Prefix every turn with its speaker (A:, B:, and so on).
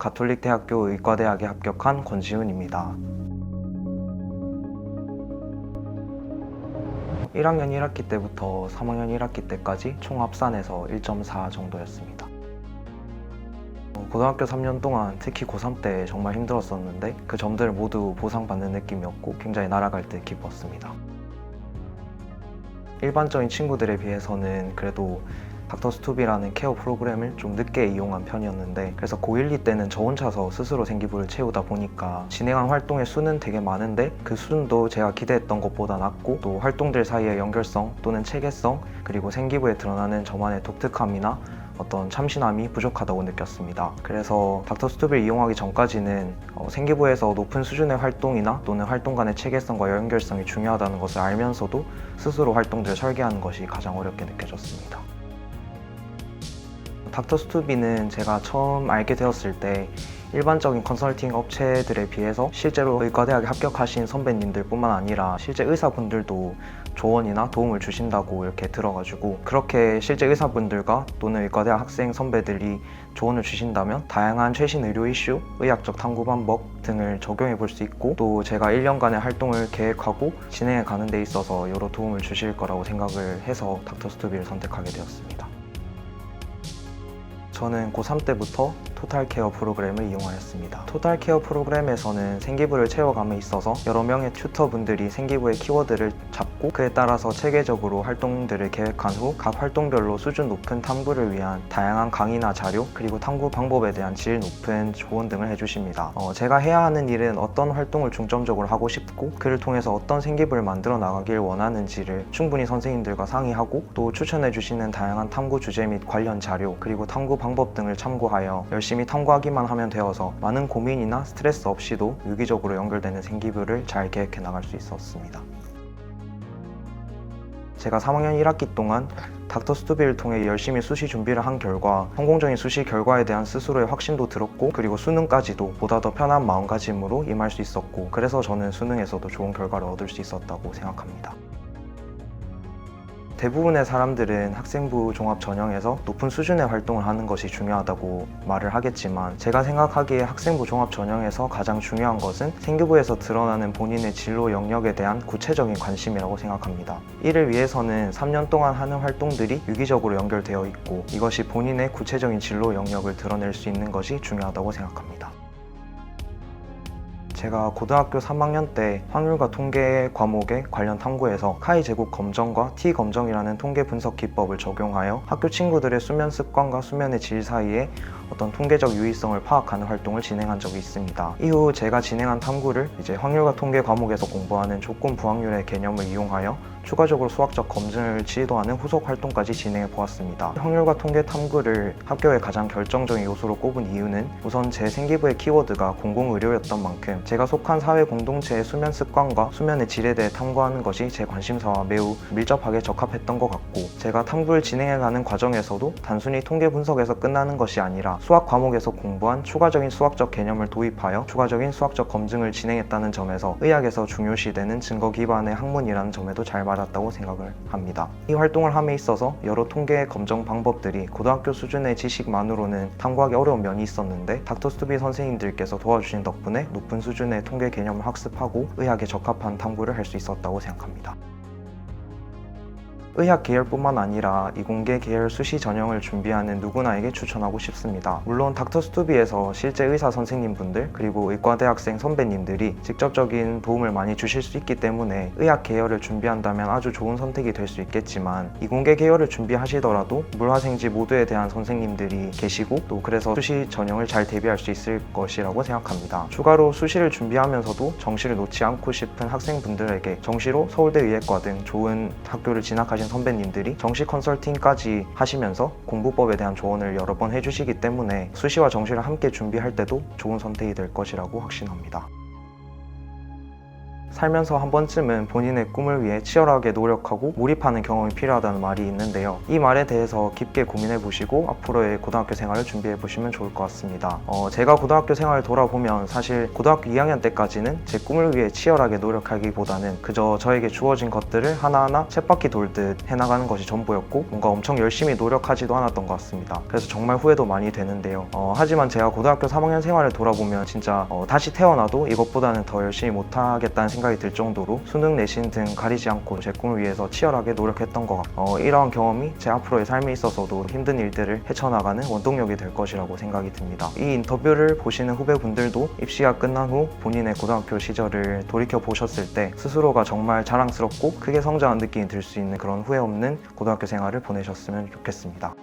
A: 가톨릭대학교 의과대학에 합격한 권지훈입니다. 1학년 1학기 때부터 3학년 1학기 때까지 총 합산해서 1.4 정도였습니다. 고등학교 3년 동안 특히 고3 때 정말 힘들었었는데 그 점들을 모두 보상받는 느낌이었고 굉장히 날아갈 때 기뻤습니다. 일반적인 친구들에 비해서는 그래도 닥터스투비라는 케어 프로그램을 좀 늦게 이용한 편이었는데, 그래서 고1, 2 때는 저 혼자서 스스로 생기부를 채우다 보니까 진행한 활동의 수는 되게 많은데 그 수준도 제가 기대했던 것보다 낮고, 또 활동들 사이의 연결성 또는 체계성, 그리고 생기부에 드러나는 저만의 독특함이나 어떤 참신함이 부족하다고 느꼈습니다. 그래서 닥터스투비를 이용하기 전까지는 생기부에서 높은 수준의 활동이나 또는 활동 간의 체계성과 연결성이 중요하다는 것을 알면서도 스스로 활동들을 설계하는 것이 가장 어렵게 느껴졌습니다. 닥터스투비는 제가 처음 알게 되었을 때 일반적인 컨설팅 업체들에 비해서 실제로 의과대학에 합격하신 선배님들 뿐만 아니라 실제 의사분들도 조언이나 도움을 주신다고 이렇게 들어가지고, 그렇게 실제 의사분들과 또는 의과대학 학생 선배들이 조언을 주신다면 다양한 최신 의료 이슈, 의학적 탐구 방법 등을 적용해 볼 수 있고, 또 제가 1년간의 활동을 계획하고 진행해 가는 데 있어서 여러 도움을 주실 거라고 생각을 해서 닥터스투비를 선택하게 되었습니다. 저는 고3 때부터 토탈케어 프로그램을 이용하였습니다. 토탈케어 프로그램에서는 생기부를 채워감에 있어서 여러 명의 튜터분들이 생기부의 키워드를 잡고 그에 따라서 체계적으로 활동들을 계획한 후 각 활동별로 수준 높은 탐구를 위한 다양한 강의나 자료, 그리고 탐구 방법에 대한 질 높은 조언 등을 해주십니다. 제가 해야 하는 일은 어떤 활동을 중점적으로 하고 싶고 그를 통해서 어떤 생기부를 만들어 나가길 원하는지를 충분히 선생님들과 상의하고, 또 추천해 주시는 다양한 탐구 주제 및 관련 자료, 그리고 탐구 방법 등을 참고하여 열심히 탐구하기만 하면 되어서 많은 고민이나 스트레스 없이도 유기적으로 연결되는 생기부를 잘 계획해 나갈 수 있었습니다. 제가 3학년 1학기 동안 닥터스투비를 통해 열심히 수시 준비를 한 결과 성공적인 수시 결과에 대한 스스로의 확신도 들었고, 그리고 수능까지도 보다 더 편한 마음가짐으로 임할 수 있었고, 그래서 저는 수능에서도 좋은 결과를 얻을 수 있었다고 생각합니다. 대부분의 사람들은 학생부 종합 전형에서 높은 수준의 활동을 하는 것이 중요하다고 말을 하겠지만, 제가 생각하기에 학생부 종합 전형에서 가장 중요한 것은 생기부에서 드러나는 본인의 진로 영역에 대한 구체적인 관심이라고 생각합니다. 이를 위해서는 3년 동안 하는 활동들이 유기적으로 연결되어 있고, 이것이 본인의 구체적인 진로 영역을 드러낼 수 있는 것이 중요하다고 생각합니다. 제가 고등학교 3학년 때 확률과 통계 과목의 관련 탐구에서 카이 제곱 검정과 T 검정이라는 통계 분석 기법을 적용하여 학교 친구들의 수면 습관과 수면의 질 사이에 어떤 통계적 유의성을 파악하는 활동을 진행한 적이 있습니다. 이후 제가 진행한 탐구를 확률과 통계 과목에서 공부하는 조건 부확률의 개념을 이용하여 추가적으로 수학적 검증을 시도하는 후속 활동까지 진행해 보았습니다. 확률과 통계 탐구를 합격의 가장 결정적인 요소로 꼽은 이유는 우선 제 생기부의 키워드가 공공의료였던 만큼 제가 속한 사회 공동체의 수면 습관과 수면의 질에 대해 탐구하는 것이 제 관심사와 매우 밀접하게 적합했던 것 같고, 제가 탐구를 진행해가는 과정에서도 단순히 통계 분석에서 끝나는 것이 아니라 수학 과목에서 공부한 추가적인 수학적 개념을 도입하여 추가적인 수학적 검증을 진행했다는 점에서 의학에서 중요시되는 증거 기반의 학문이라는 점에도 잘 맞았다고 생각을 합니다. 이 활동을 함에 있어서 여러 통계 검정 방법들이 고등학교 수준의 지식만으로는 탐구하기 어려운 면이 있었는데, 닥터스투비 선생님들께서 도와주신 덕분에 높은 수준의 통계 개념을 학습하고 의학에 적합한 탐구를 할 수 있었다고 생각합니다. 의학 계열뿐만 아니라 이공계 계열 수시 전형을 준비하는 누구나에게 추천하고 싶습니다. 물론 닥터스투비에서 실제 의사 선생님분들 그리고 의과대학생 선배님들이 직접적인 도움을 많이 주실 수 있기 때문에 의학 계열을 준비한다면 아주 좋은 선택이 될 수 있겠지만, 이공계 계열을 준비하시더라도 물화생지 모두에 대한 선생님들이 계시고, 또 그래서 수시 전형을 잘 대비할 수 있을 것이라고 생각합니다. 추가로 수시를 준비하면서도 정시를 놓지 않고 싶은 학생분들에게 정시로 서울대 의예과 등 좋은 학교를 진학하신 선배님들이 정시 컨설팅까지 하시면서 공부법에 대한 조언을 여러 번 해주시기 때문에 수시와 정시를 함께 준비할 때도 좋은 선택이 될 것이라고 확신합니다. 살면서 한 번쯤은 본인의 꿈을 위해 치열하게 노력하고 몰입하는 경험이 필요하다는 말이 있는데요. 이 말에 대해서 깊게 고민해 보시고 앞으로의 고등학교 생활을 준비해 보시면 좋을 것 같습니다. 제가 고등학교 생활을 돌아보면 사실 고등학교 2학년 때까지는 제 꿈을 위해 치열하게 노력하기보다는 그저 저에게 주어진 것들을 하나하나 쳇바퀴 돌듯 해나가는 것이 전부였고 뭔가 엄청 열심히 노력하지도 않았던 것 같습니다. 그래서 정말 후회도 많이 되는데요. 하지만 제가 고등학교 3학년 생활을 돌아보면 진짜 다시 태어나도 이것보다는 더 열심히 못하겠다는 생각이 들 정도로 수능 내신 등 가리지 않고 제 꿈을 위해서 치열하게 노력했던 것 같고 이러한 경험이 제 앞으로의 삶에 있어서도 힘든 일들을 헤쳐나가는 원동력이 될 것이라고 생각이 듭니다. 이 인터뷰를 보시는 후배분들도 입시가 끝난 후 본인의 고등학교 시절을 돌이켜 보셨을 때 스스로가 정말 자랑스럽고 크게 성장한 느낌이 들 수 있는 그런 후회 없는 고등학교 생활을 보내셨으면 좋겠습니다.